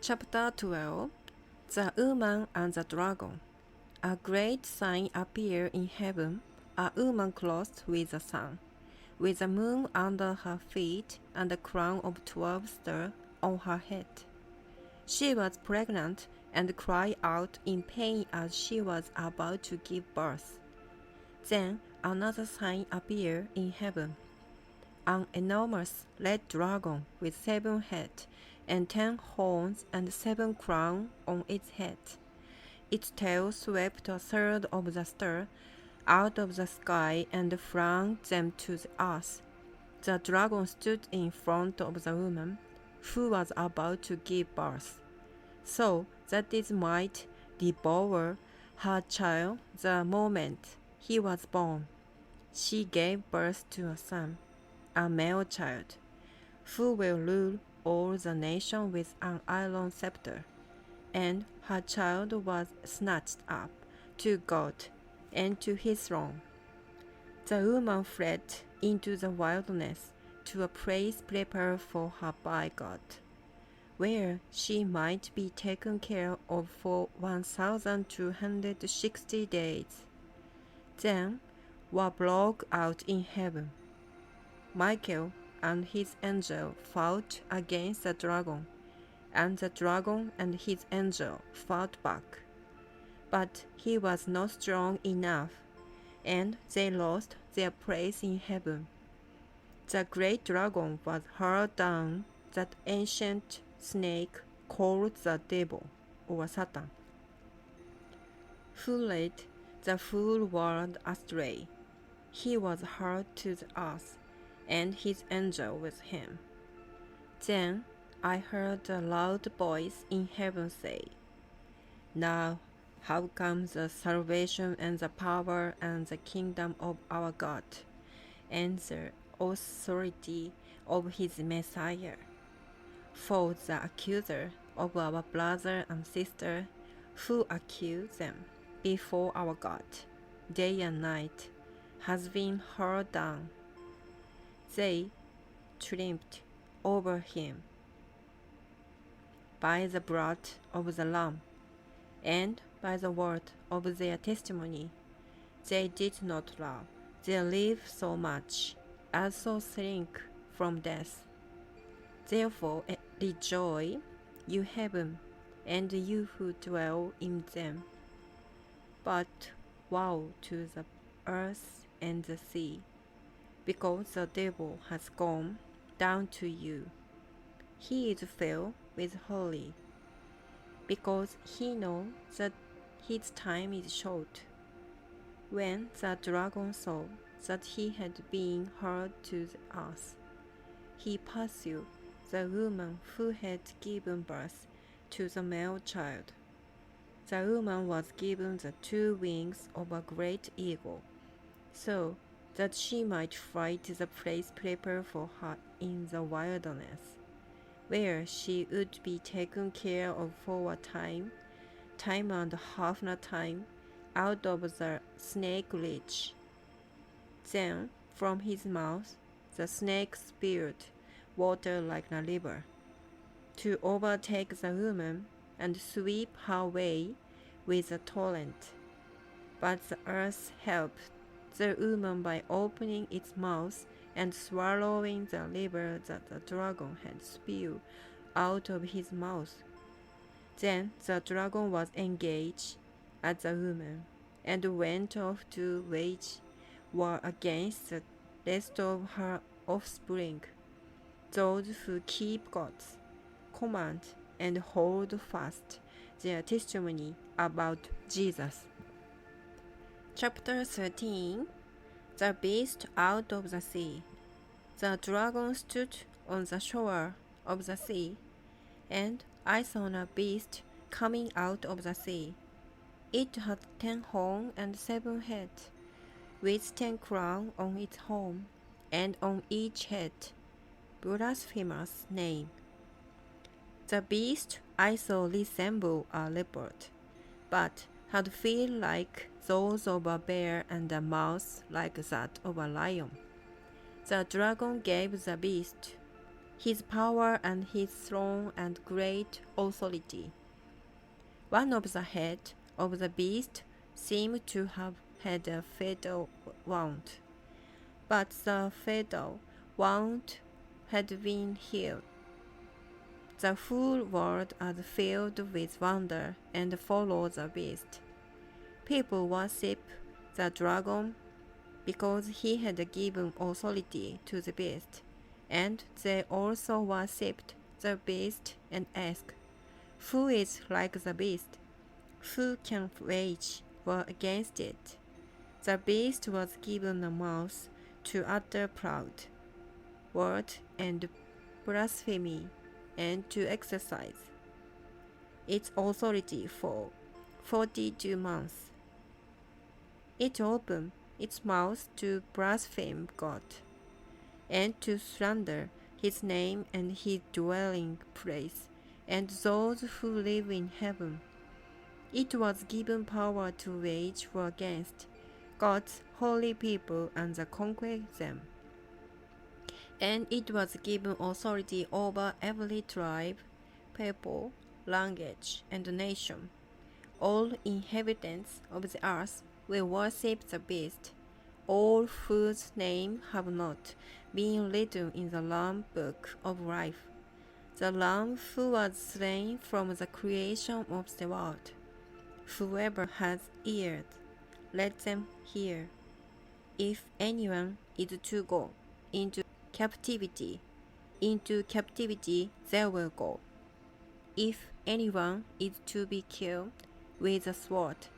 Chapter 12 The Woman and the Dragon. A great sign appeared in heaven, a woman clothed with the sun, with the moon under her feet and a crown of 12 stars on her head. She was pregnant and cried out in pain as she was about to give birth. Then another sign appeared in heaven, an enormous red dragon with 7 heads and 10 horns and 7 crowns on its head. Its tail swept a third of the stars out of the sky and flung them to the earth. The dragon stood in front of the woman who was about to give birth, so that it might devour her child the moment he was born. She gave birth to a son, a male child, who will rule all the nations with an iron scepter. And her child was snatched up to God and to his throne. The woman fled into the wilderness to a place prepared for her by God, where she might be taken care of for 1,260 days. Then war broke out in heaven. Michael and his angel fought against the dragon, and the dragon and his angel fought back. But he was not strong enough, and they lost their place in heaven. The great dragon was hurled down, that ancient snake called the devil, or Satan, who led the whole world astray. He was hurled to the earth, and his angel with him. Then I heard a loud voice in heaven say, "Now have come the salvation and the power and the kingdom of our God, and the authority of his Messiah. For the accuser of our brother and sister, who accuse them before our God day and night, has been hurled down. They triumphed over him by the blood of the Lamb, and by the word of their testimony. They did not love their life so much as to shrink from death. Therefore rejoice, you heaven, and you who dwell in them. But woe to the earth and the sea, because the devil has gone down to you. He is filled with fury, because he knows that his time is short." When the dragon saw that he had been hurled to the earth, he pursued the woman who had given birth to the male child. The woman was given the 2 wings of a great eagle, so that she might fly to the place prepared for her in the wilderness, where she would be taken care of for a time and half a time, out of the snake reach. Then from his mouth the snake spewed water like a river, to overtake the woman and sweep her away with a torrent. But the earth helped the woman by opening its mouth and swallowing the river that the dragon had spewed out of his mouth. Then the dragon was engaged at the woman, and went off to wage war against the rest of her offspring, those who keep God's command and hold fast their testimony about Jesus. Chapter 13 The Beast out of the Sea. The dragon stood on the shore of the sea, and I saw a beast coming out of the sea. It had 10 horns and 7 heads, with 10 crowns on its horn, and on each head blasphemous name. The beast I saw resembled a leopard, but had feet like those of a bear and a mouth like that of a lion. The dragon gave the beast his power and his throne and great authority. One of the heads of the beast seemed to have had a fatal wound, but the fatal wound had been healed. The whole world was filled with wonder and followed the beast. People worship the dragon because he had given authority to the beast, and they also worshipped the beast and asked, "Who is like the beast? Who can wage war against it?" The beast was given a mouth to utter proud words and blasphemy, and to exercise its authority for 42 months. It opened its mouth to blaspheme God, and to slander his name and his dwelling place, and those who live in heaven. It was given power to wage war against God's holy people and to conquer them. And it was given authority over every tribe, people, language, and nation. All inhabitants of the earth will worship the beast, all whose names have not been written in the Lamb book of life, the Lamb who was slain from the creation of the world. Whoever has ears, let them hear. If anyone is to go into captivity they will go. If anyone is to be killed with a sword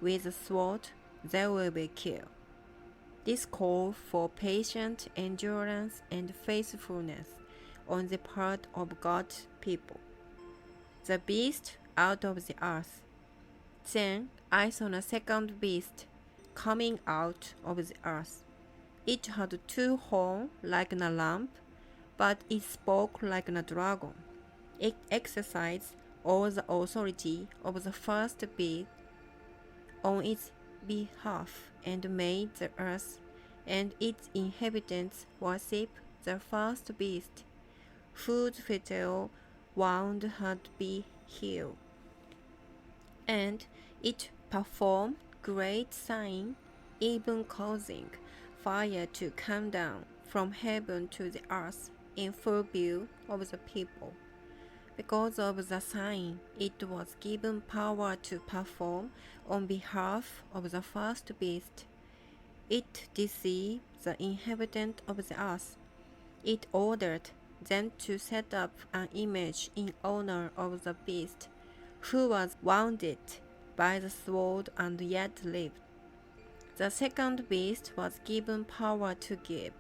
they will be killed. This calls for patient endurance and faithfulness on the part of God's people. The beast out of the earth. Then I saw a second beast coming out of the earth. It had 2 horns like a lamb, but it spoke like a dragon. It exercised all the authority of the first beast on its behalf, and made the earth and its inhabitants worship the first beast, whose fatal wound had been healed. And it performed great signs, even causing fire to come down from heaven to the earth in full view of the people. Because of the sign, it was given power to perform on behalf of the first beast. It deceived the inhabitants of the earth. It ordered them to set up an image in honor of the beast, who was wounded by the sword and yet lived. The second beast was given power to give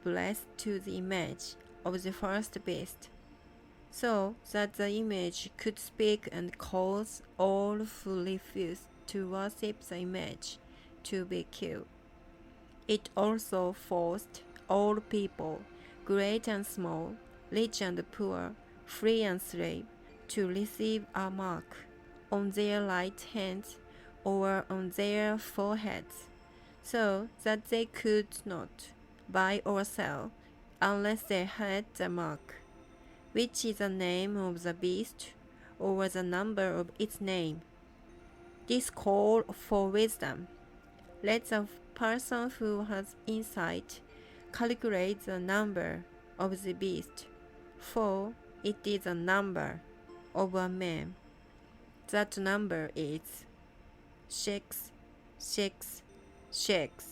breath to the image of the first beast, so that the image could speak and cause all who refused to worship the image to be killed. It also forced all people, great and small, rich and poor, free and slave, to receive a mark on their right hands or on their foreheads, so that they could not buy or sell unless they had the mark, which is the name of the beast or the number of its name. This call for wisdom. Let the person who has insight calculate the number of the beast, for it is the number of a man. That number is 666.